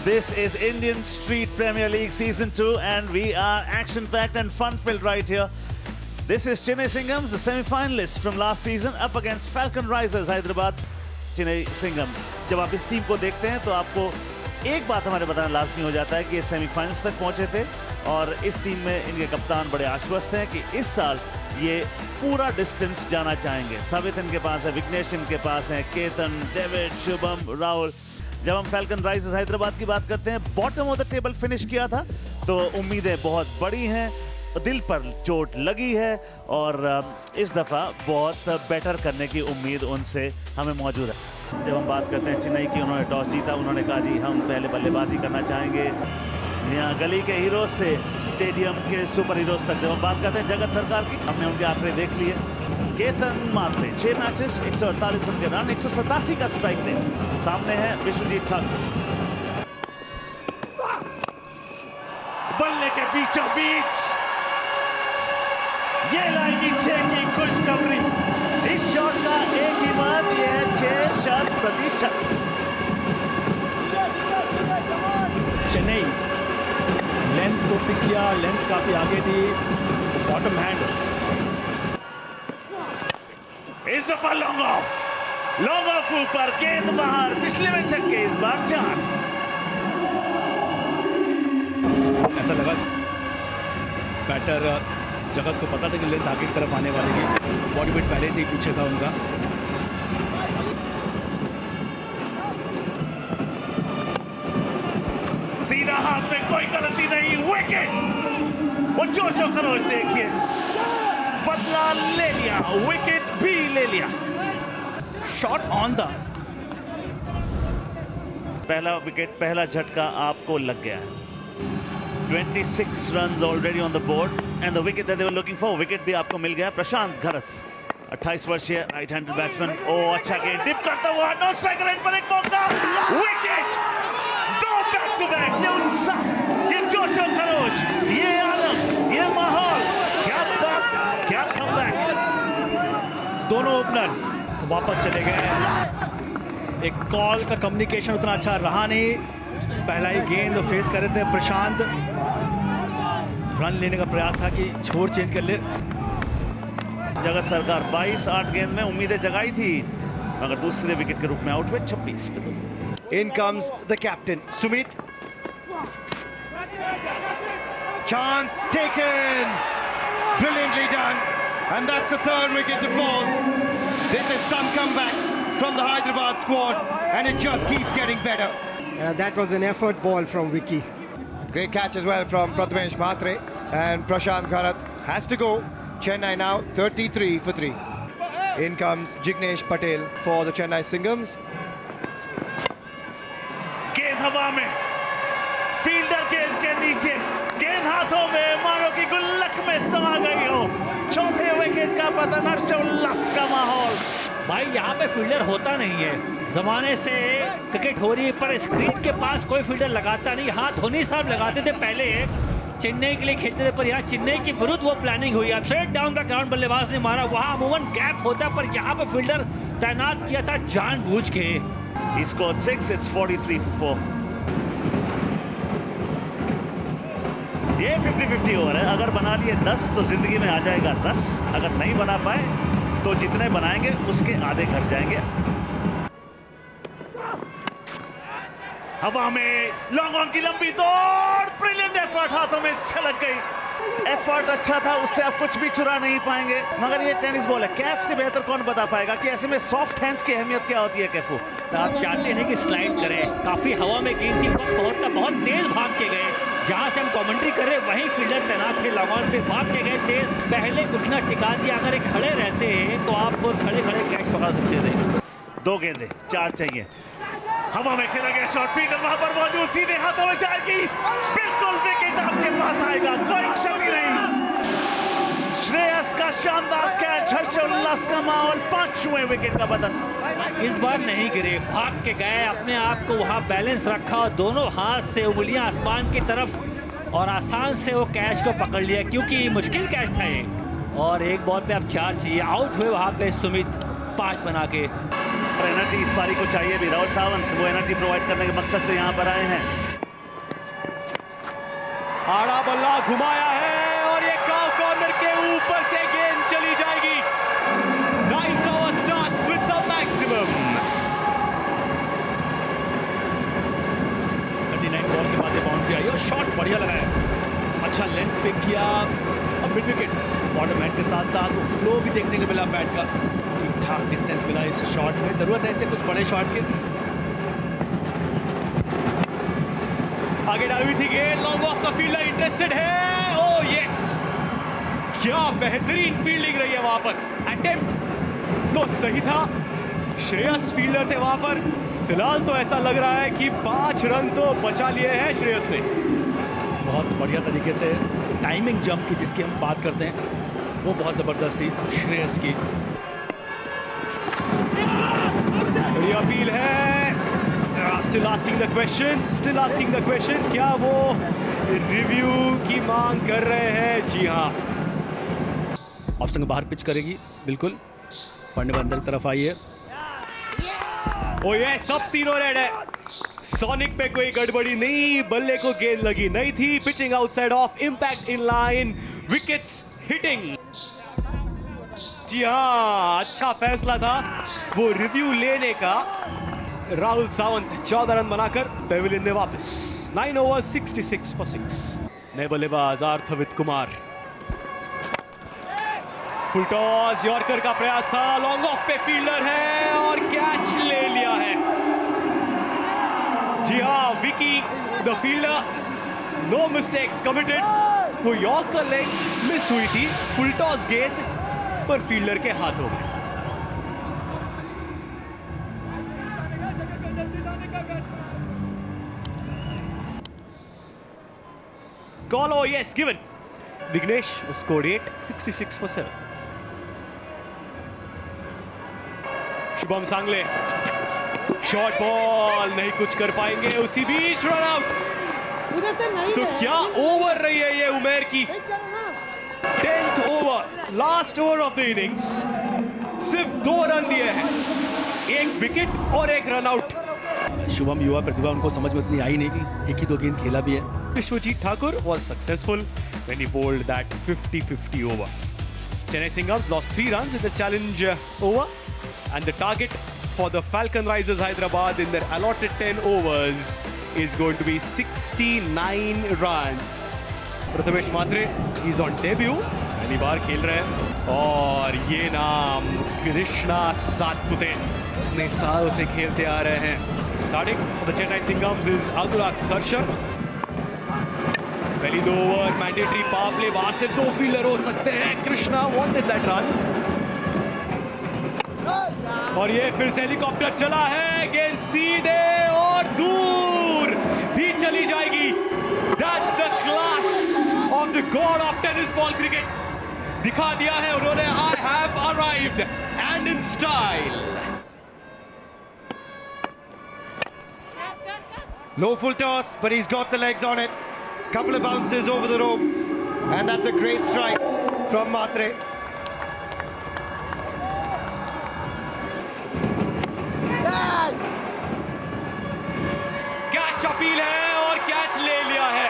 This is Indian Street Premier League Season 2 and we are action-packed and fun-filled right here. This is Chennai Singhams, the semi-finalists from last season, up against Falcon Risers Hyderabad. Chennai Singhams. जब आप इस team को देखते हैं तो आपको एक बात हमारे बताना लाजमी हो जाता है कि ये सेमीफाइनल्स तक पहुंचे थे और इस टीम में इनके कप्तान बड़े आश्वस्त हैं कि इस साल ये पूरा डिस्टेंस जाना चाहेंगे। थवित इनके पास है, विघ्नेश इनके पास है, केतन, डेविड, शुभम, राहुल। जब हम फैल्कन राइजर्स हैदराबाद की बात करते हैं, bottom of the table finish किया था, तो उम्मीदें बहुत बड़ी हैं, दिल पर चोट लगी है और इस दफा बहुत बेटर करने की उम्मीद उनसे हमें मौजूद है। जब हम बात करते हैं चेन्नई की, उन्होंने टॉस जीता, उन्होंने कहा जी हम पहले बल्लेबाजी करना चाहेंगे। यहाँ गली के हीरोज से स्टेडियम के सुपर हीरोज तक जब हम बात करते हैं जगत सरकार की, हमने उनके आंकड़े देख लिए। केतन मात्रे 6 मैचेस, 148 रन के रन, 187 का स्ट्राइक रेट। सामने है विश्वजीत ठाकुर, बल्ले के बीचों बीच ये लाएगी 6 की खुशखबरी। इस शॉट का एक ही बात यह है 6%। चेन्नई लेंथ को पिक किया, लेंथ काफी आगे थी, बॉटम हैंड। इस दफा लॉन्ग ऑफ ऊपर, गेंद बाहर, पिछले में छक्के, इस बार 4। ऐसा लगा बैटर जगत को पता था कि लेंथ आगे की तरफ आने वाली थी, बॉडी वेट पहले से ही पीछे था उनका। सीधा हाथ में, कोई गलती नहीं, विकेट। वो जोशो खरोश देखिए, बदला ले लिया, विकेट भी ले लिया। शॉट ऑन द पहला विकेट, पहला झटका आपको लग गया है। 26 runs already on the board and the wicket that they were looking for, wicket भी आपको मिल गया। प्रशांत घरत 28 वर्षीय राइट हैंडेड बैट्समैन। ओ अच्छा गेंद, डिप करता हुआ, नो स्ट्राइकर एंड पर एक मौका, विकेट। 2 बैक टू बैक, ये उत्साह, ये जोश और खरोश, ये आलम, ये माहौल, क्या बात, क्या कमबैक। दोनों ओपनर वापस चले गए। एक कॉल का कम्युनिकेशन उतना अच्छा रहा नहीं, पहला ही गेंद फेस कर रहे थे प्रशांत, रन लेने का प्रयास था कि छोर चेंज कर ले। जगत सरकार 22-8 गेंद में उम्मीदें जगाई थी, मगर दूसरे विकेट के रूप में आउट हुए 26 पे। In comes the captain, Sumit. Chance taken, brilliantly done, and that's the 3rd wicket to fall. This is some comeback from the Hyderabad squad, and it just keeps getting better. That was an effort ball from Vicky. Great catch as well from Prathamesh Mhatre, and Prashant Gharat has to go. Chennai now 33 for 3. In comes Jignesh Patel for the Chennai Singhams. गेंद हवा में, fielder गेंद के नीचे, गेंद हाथों में, मानो कि गुल्लक में समा गई हो। चौथे विकेट का पतन, हर्षोल्लास का माहौल। भाई यहाँ पे फील्डर होता नहीं है, जमाने से क्रिकेट हो रही है, पर स्क्रीन के पास कोई फील्डर लगाता नहीं। हाँ, धोनी साहब लगाते थे पहले, चेन्नई के लिए खेलते थे, पर यहाँ चेन्नई की विरुद्ध वो प्लानिंग हुई। स्ट्रेट डाउन द ग्राउंड बल्लेबाज ने मारा, वहाँ अमूमन गैप होता, पर यहाँ पे फील्डर तैनात किया था जानबूझ के। He scored 6, it's 43 for 4. ये 50-50 ओवर है, अगर बना लिए 10 तो जिंदगी में आ जाएगा 10, अगर नहीं बना पाए तो जितने बनाएंगे उसके आधे घट जाएंगे। हवा में लॉन्ग ऑन की लंबी दौड़, ब्रिलियंट एफर्ट, हाथों में छलक गई। एफर्ट अच्छा था, उससे आप कुछ भी चुरा नहीं पाएंगे, मगर ये टेनिस बॉल है, कैफ से बेहतर कौन बता पाएगा कि ऐसे में सॉफ्ट हैंड्स की अहमियत क्या होती है। कैफू तो आप चाहते हैं कि स्लाइड करें, काफी हवा में गेंद थी, बहुत तेज भाग के गए। जहां से हम कमेंट्री कर रहे वहीं फील्डर तैनात थे, लॉन्ग ऑन पे भाग के गए तेज, पहले कुछ ना टिका दिया। अगर एक खड़े रहते तो आप खड़े कैच पकड़ सकते थे। 2 गेंदें, 4 चाहिए। हवा में खेला गया शॉट, फील्डर वहां पर मौजूद, सीधे हाथों में जाएगी, बिल्कुल विकेट आपके पास आएगा, कोई क्षति नहीं। श्रेयस का शानदार कैच, हर्षोल्लास का माहौल, 5वें विकेट का बदन। इस बार नहीं गिरे, भाग के गए, अपने आप को वहां बैलेंस रखा और दोनों हाथ से उंगलियां आसमान की तरफ, और आसान से वो कैच को पकड़ लिया, क्योंकि मुश्किल कैच था ये। और एक बॉल पे अब 4 चाहिए, आउट हुए वहां पे सुमित 5 बना के। एनर्जी इस पारी को चाहिए भी, राहुल सावंत वो एनर्जी प्रोवाइड करने के मकसद से यहाँ पर आए हैं। आड़ा बल्ला घुमाया है और ये काव कॉर्नर के ऊपर से गेंद चली जाएगी। 9th over starts with the maximum. 39 ball के बाद बाउंड्री आई और शॉट बढ़िया लगा है, अच्छा लेंथ पे किया। अब मिड विकेट बॉटम हैंड के साथ साथ वो फ्लो भी देखने को मिला बैट का, ठीक ठाक डिस्टेंस मिला इस शॉट में। जरूरत है ऐसे कुछ बड़े शॉट की। आगे डाली हुई थी गेंद, लॉन्ग ऑफ का फील्डर इंटरेस्टेड है। ओह यस, क्या बेहतरीन फील्डिंग रही है वहां पर। अटेम्प्ट तो सही था, श्रेयस फील्डर थे वहां पर। फिलहाल तो ऐसा लग रहा है कि 5 रन तो बचा लिए हैं श्रेयस ने। बहुत बढ़िया तरीके से टाइमिंग जंप की जिसकी हम बात करते हैं वो बहुत जबरदस्त थी श्रेयस की। बड़ी अपील है, still asking the question, क्या वो रिव्यू की मांग कर रहे हैं? जी हाँ, ऑप्शन के बाहर पिच करेगी बिल्कुल, पढ़ने में अंदर की तरफ आई है। ओ ये सब तीनों रेड है। सोनिक पे कोई गड़बड़ी नहीं, बल्ले को गेंद लगी नहीं थी। Pitching outside off, impact in line, wickets hitting. जी हाँ, अच्छा फैसला था वो रिव्यू लेने का। राहुल सावंत 14 रन बनाकर पेविलियन में वापस। 9 overs 66 for 6। नए बल्लेबाज Arthvit Kumar. Full toss, yorker का प्रयास था, लॉन्ग ऑफ पे फील्डर है और कैच ले लिया है। जी हाँ, Vicky the fielder, no mistakes committed. वो यॉर्कर लेग मिस हुई थी, फुल टॉस गेंद पर फील्डर के हाथ हो गए। Call, oh yes, given. Vignesh scored 8, 66 for 7. Shubham सांगले, शॉर्ट बॉल, नहीं कुछ कर पाएंगे, उसी बीच रन आउट। उधर से नहीं है। क्या ओवर रही है ये उमेर की। 10th over, last over of the innings, सिर्फ 2 रन दिए हैं, 1 विकेट और 1 रन आउट। शुभम युवा प्रतिभा, उनको समझ में इतनी आई नहीं कि एक ही 2 गेंद खेला भी है। Vishwajit Thakur was successful when he bowled that 50-50 over. Chennai Singhams lost 3 runs in the challenge over, and the target for the Falcon Risers Hyderabad in their allotted 10 overs is going to be 69 runs. Prathamesh Mhatre is on debut, पहली बार खेल रहे हैं, और ये नाम कृष्णा सातपुते अपने सालों से खेलते आ रहे हैं। Starting for the Chennai Singhams is Anurag Sarshar. पहली 2 ओवर मैंडेटरी पावर प्ले, बाहर से 2 फील्डर हो सकते हैं। कृष्णा वांटेड दैट रन, और ये फिर से हेलीकॉप्टर चला है, गेंद सीधे और दूर भी चली जाएगी। That's the class of the God of tennis ball cricket. दिखा दिया है उन्होंने, I have arrived and in style. No full toss, but he's got the legs on it. Couple of bounces over the rope, and that's a great strike from Mhatre. Catch appeal है और catch ले लिया है।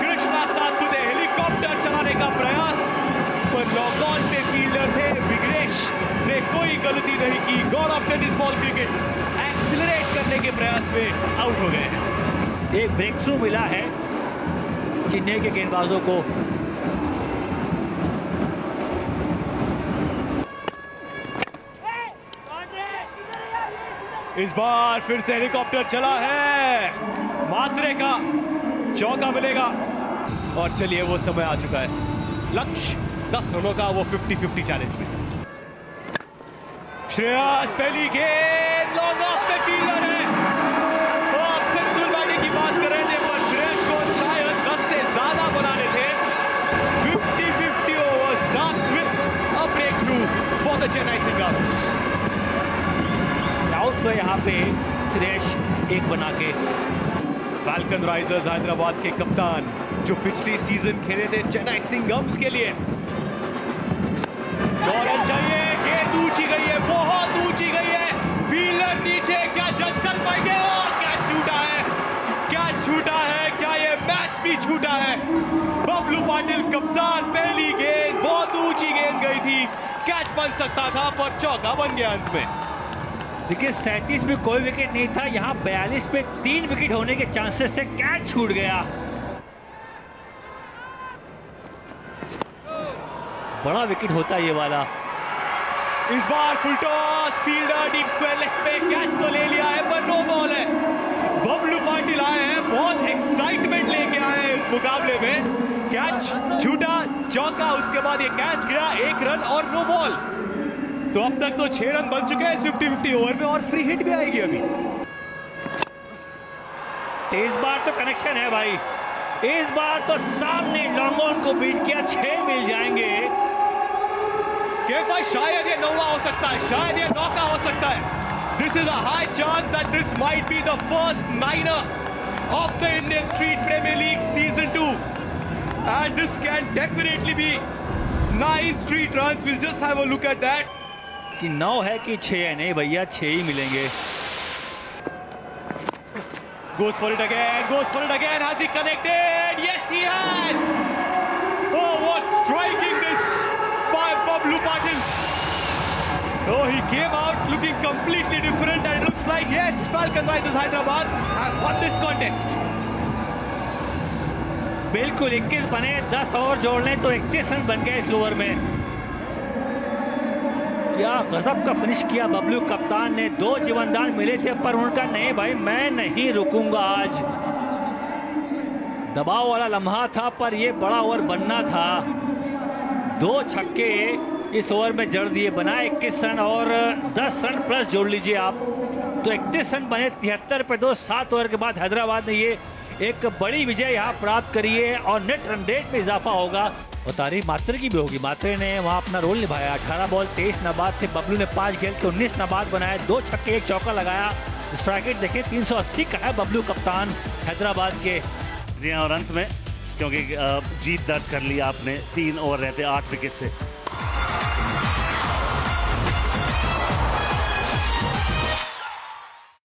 Krishna Satpute, helicopter चलाने का प्रयास, पर lock on पे फील्डर थे। विग्नेश ने कोई गलती नहीं की। God of tennis ball cricket accelerate करने के प्रयास में आउट हो गए हैं। एक ब्रेक थ्रू मिला है चेन्नई के गेंदबाजों को। इस बार फिर से हेलीकॉप्टर चला है, मात्रे का चौका मिलेगा, और चलिए वो समय आ चुका है। लक्ष्य 10 रनों का, वो 50-50 चैलेंज में। श्रेयस पहली गेंद, लॉन्ग ऑफ पे फील्डर है। वो आप सेंसिबल बैटिंग की बात कर रहे थे, पर श्रेयस को शायद 10 से ज्यादा बनाने थे। 50-50 over starts with a breakthrough for the Chennai Singhams. Out में यहाँ पे श्रेयस 1 बना के। फैल्कन राइजर्स हैदराबाद के कप्तान, जो पिछली सीजन खेले थे चेन्नई सिंघम्स के लिए। 2 रन चाहिए, गेंद ऊंची गई है, बहुत ऊंची गई है, फील्डर नीचे, क्या जज कर पाएंगे? और क्या छूटा है, क्या छूटा है, क्या ये मैच भी छूटा है। बबलू पाटिल कप्तान, पहली गेंद बहुत ऊंची गेंद गई थी, कैच बन सकता था पर चौका बन गया अंत में। देखिए 37 में कोई विकेट नहीं था, यहाँ 42 पे 3 विकेट होने के चांसेस थे, कैच छूट गया। बड़ा विकेट होता है ये वाला। इस बार full toss, fielder deep square leg पे कैच तो ले लिया है पर नो बॉल है। बबलू पाटिल आए हैं, बहुत एक्साइटमेंट लेके आए हैं इस मुकाबले में। कैच छूटा, चौका, उसके बाद ये कैच गया, 1 रन और नो बॉल। तो अब तक तो 6 रन बन चुके हैं इस 50-50 ओवर में और फ्री हिट भी आएगी अभी। इस बार तो कनेक्शन है भाई, इस बार तो सामने लॉन्ग ऑन को बीट किया, 6 मिल जाएंगे। कि भाई शायद ये 9वां हो सकता है, शायद ये 9 का हो सकता है। This is a high chance that this might be the first 9er of the Indian Street Premier League Season 2. And this can definitely be 9 street runs. We'll just have a look at that. कि 9 है कि 6 है, नहीं भैया 6 ही मिलेंगे। Goes for it again, goes for it again. Has he connected? Yes, he has. Oh, what striking this by Bablu Patil. Oh, he came out looking completely different and it looks like, yes, Falcon Risers Hyderabad have won this contest. बिल्कुल 21 बने, 10 और जोड़ लें तो 31 run बन गए इस over में। क्या गजब का फिनिश किया बबलू कप्तान ने, 2 जीवनदान मिले थे पर उनका नहीं भाई, मैं नहीं रुकूंगा आज। दबाव वाला लम्हा था पर ये बड़ा ओवर बनना था। 2 छक्के इस ओवर में जड़ दिए, बनाए 21 रन और 10 रन प्लस जोड़ लीजिए आप तो 31 रन बने। 73 पे 2, 7 ओवर के बाद हैदराबाद ने ये एक बड़ी विजय यहाँ प्राप्त करी है और नेट रन रेट में इजाफा होगा। और तारीफ मात्रे की भी होगी, मात्रे ने वहाँ अपना रोल निभाया। 18 बॉल 23 नाबाद थे, बबलू ने 5 खेल के 19 नाबाद बनाए, 2 छक्के 1 चौका लगाया। स्ट्राइक रेट देखें 380 का है बबलू कप्तान हैदराबाद के। जी हाँ, और अंत में क्योंकि जीत दर्ज कर ली आपने, 3 ओवर रहते 8 विकेट से,